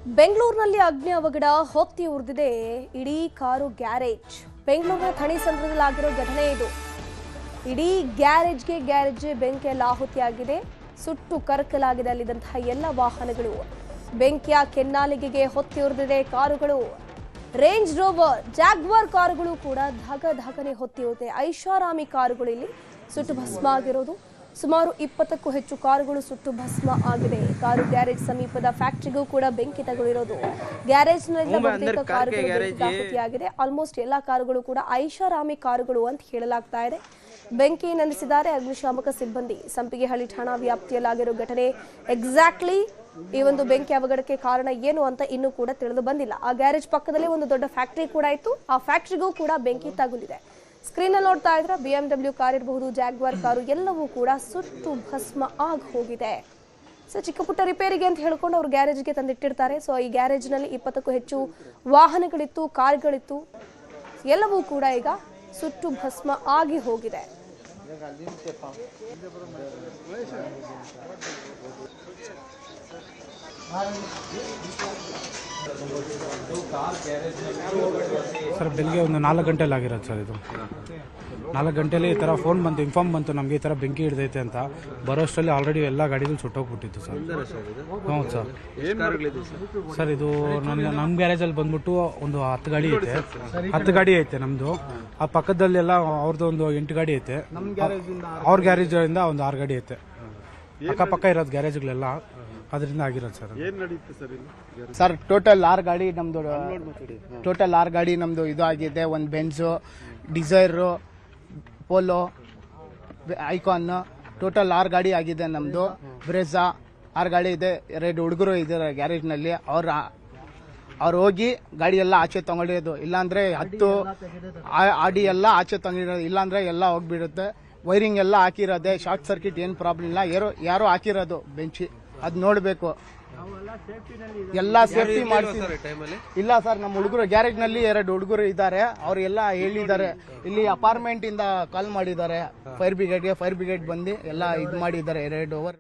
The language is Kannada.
ಬೆಂಗಳೂರಿನಲ್ಲಿ ಅಗ್ನಿ ಅವಘಡ ಹೊತ್ತಿ ಉರಿದಿದೆ ಇಡೀ ಕಾರು ಗ್ಯಾರೇಜ್. ಬೆಂಗಳೂರಿನ ಥಣಿ ಸಂದ್ರದಲ್ಲಾಗಿರೋ ಘಟನೆ ಇದು. ಇಡೀ ಗ್ಯಾರೇಜ್ ಬೆಂಕಿಯಲ್ಲಿ ಆಹುತಿಯಾಗಿದೆ. ಸುಟ್ಟು ಕರಕಲಾಗಿದೆ ಅಲ್ಲಿದ್ದಂತಹ ಎಲ್ಲ ವಾಹನಗಳು. ಬೆಂಕಿಯ ಕೆನ್ನಾಲಿಗೆಗೆ ಹೊತ್ತಿ ಉರಿದಿದೆ ಕಾರುಗಳು. ರೇಂಜ್ ರೋವರ್, ಜಾಗ್ವಾರ್ ಕಾರುಗಳು ಕೂಡ ಧಗನೆ ಹೊತ್ತಿ ಉರಿದಿದೆ. ಐಷಾರಾಮಿ ಕಾರುಗಳು ಇಲ್ಲಿ ಸುಟ್ಟು ಭಸ್ಮ ಆಗಿರೋದು. ಸುಮಾರು 20ಕ್ಕೂ ಹೆಚ್ಚು ಕಾರುಗಳು ಸುಟ್ಟು ಭಸ್ಮ ಆಗಿದೆ. ಕಾರು ಗ್ಯಾರೇಜ್ ಸಮೀಪದ ಫ್ಯಾಕ್ಟರಿಗೂ ಕೂಡ ಬೆಂಕಿ ತಗುಲಿರೋದು. ಗ್ಯಾರೇಜ್ನಲ್ಲಿ ಬಹುತೇಕ ಕಾರುಗಳು ಆಹುತಿಯಾಗಿದೆ. ಆಲ್ಮೋಸ್ಟ್ ಎಲ್ಲಾ ಕಾರುಗಳು ಕೂಡ ಐಷಾರಾಮಿ ಕಾರುಗಳು ಅಂತ ಹೇಳಲಾಗ್ತಾ ಇದೆ. ಬೆಂಕಿ ನಂದಿಸಿದ್ದಾರೆ ಅಗ್ನಿಶಾಮಕ ಸಿಬ್ಬಂದಿ. ಸಂಪಿಗೆಹಳ್ಳಿ ಠಾಣಾ ವ್ಯಾಪ್ತಿಯಲ್ಲಾಗಿರೋ ಘಟನೆ ಎಕ್ಸಾಕ್ಟ್ಲಿ ಈ ಒಂದು ಬೆಂಕಿ ಅವಘಡಕ್ಕೆ ಕಾರಣ ಏನು ಅಂತ ಇನ್ನೂ ಕೂಡ ತಿಳಿದು ಬಂದಿಲ್ಲ. ಆ ಗ್ಯಾರೇಜ್ ಪಕ್ಕದಲ್ಲೇ ಒಂದು ದೊಡ್ಡ ಫ್ಯಾಕ್ಟರಿ ಕೂಡ ಇತ್ತು. ಆ ಫ್ಯಾಕ್ಟರಿಗೂ ಕೂಡ ಬೆಂಕಿ ತಗುಲಿದೆ. ಸ್ಕ್ರೀನ್ ಅಲ್ಲಿ ನೋಡ್ತಾ ಇದ್ರೆ BMW ಕಾರ್ ಇರಬಹುದು, ಜಾಗ್ವಾರ್ ಕಾರು ಎಲ್ಲವೂ ಕೂಡ ಸುಟ್ಟು ಭಸ್ಮ ಆಗಿ ಹೋಗಿದೆ. ಸೊ ಚಿಕ್ಕ ಪುಟ್ಟ ರಿಪೇರಿಗೆ ಅಂತ ಹೇಳ್ಕೊಂಡು ಅವರು ಗ್ಯಾರೇಜ್ಗೆ ತಂದಿಟ್ಟಿರ್ತಾರೆ. ಸೊ ಈ ಗ್ಯಾರೇಜ್ನಲ್ಲಿ 20ಕ್ಕೂ ಹೆಚ್ಚು ವಾಹನಗಳಿತ್ತು, ಕಾರ್ಗಳಿತ್ತು. ಎಲ್ಲವೂ ಕೂಡ ಈಗ ಸುಟ್ಟು ಭಸ್ಮ ಆಗಿ ಹೋಗಿದೆ. ಸರ್ ಬೆಳಿಗ್ಗೆ ಒಂದು 4 ಗಂಟೆಲಿ ಆಗಿರೋದು ಸರ್. ಇದು 4 ಗಂಟೆಲಿ ಈ ಥರ ಫೋನ್ ಬಂತು, ಇನ್ಫಾರ್ಮ್ ಬಂತು ನಮಗೆ ಈ ಥರ ಬೆಂಕಿ ಹಿಡಿದೈತೆ ಅಂತ. ಬರೋಷ್ಟರಲ್ಲಿ ಆಲ್ರೆಡಿ ಎಲ್ಲ ಗಾಡಿಗಳು ಸುಟ್ಟೋಗ್ಬಿಟ್ಟಿತ್ತು ಸರ್. ಹೌದು ಸರ್. ಸರ್ ಇದು ನಮ್ಮ ಗ್ಯಾರೇಜಲ್ಲಿ ಬಂದ್ಬಿಟ್ಟು ಒಂದು 10 ಗಾಡಿ ಐತೆ. 10 ಗಾಡಿ ಐತೆ ನಮ್ಮದು. ಆ ಪಕ್ಕದಲ್ಲೆಲ್ಲ ಅವ್ರದ್ದು ಒಂದು 8 ಗಾಡಿ ಐತೆ. ಅವ್ರ ಗ್ಯಾರೇಜಿಂದ ಒಂದು 6 ಗಾಡಿ ಐತೆ. ಅಕ್ಕಪಕ್ಕ ಇರೋದು ಗ್ಯಾರೇಜ್ಗಳೆಲ್ಲ ಅದರಿಂದ ಆಗಿರೋದು ಸರ್. ಸರ್ ಟೋಟಲ್ 6 ಗಾಡಿ ನಮ್ದು ಇದು ಆಗಿದೆ. ಒಂದು Benz, Dzire, polo, icon, total 6 ಗಾಡಿ ಆಗಿದೆ ನಮ್ದು. ಬ್ರೆಜಾ 6 ಗಾಡಿ ಇದೆ. 2 ಹುಡುಗರು ಇದ್ದಾರೆ ಗ್ಯಾರೇಜ್ನಲ್ಲಿ. ಅವ್ರು ಹೋಗಿ ಗಾಡಿ ಎಲ್ಲ ಆಚೆ ತಗೊಂಡಿರೋದು. ಇಲ್ಲಾಂದ್ರೆ 10 ಆಡಿ ಎಲ್ಲ ಆಚೆ ತಗೊಂಡಿರೋದು. ಇಲ್ಲಾಂದ್ರೆ ಎಲ್ಲ ಹೋಗ್ಬಿಡುತ್ತೆ. ವೈರಿಂಗ್ ಎಲ್ಲ ಹಾಕಿರೋದೆ. ಶಾರ್ಟ್ ಸರ್ಕ್ಯೂಟ್ ಏನು ಪ್ರಾಬ್ಲಮ್ ಇಲ್ಲ. ಯಾರೋ ಹಾಕಿರೋದು ಬೆಂಚಿ, ಅದ್ ನೋಡ್ಬೇಕು. ಎಲ್ಲ ಸೇಫ್ಟಿ ಮಾಡಿಸಿದ್ದಾರೆ. ಇಲ್ಲ ಸರ್, ನಮ್ಮ ಹುಡುಗರು ಗ್ಯಾರೇಜ್ ನಲ್ಲಿ 2 ಹುಡುಗರು ಇದ್ದಾರೆ. ಅವ್ರೆಲ್ಲ ಹೇಳಿದ್ದಾರೆ. ಇಲ್ಲಿ ಅಪಾರ್ಟ್ಮೆಂಟ್ ಇಂದ ಕಾಲ್ ಮಾಡಿದ್ದಾರೆ ಫೈರ್ ಬ್ರಿಗೇಡ್ ಬಂದು ಎಲ್ಲ ಇದು ಮಾಡಿದ್ದಾರೆ. 2 ಅವರ್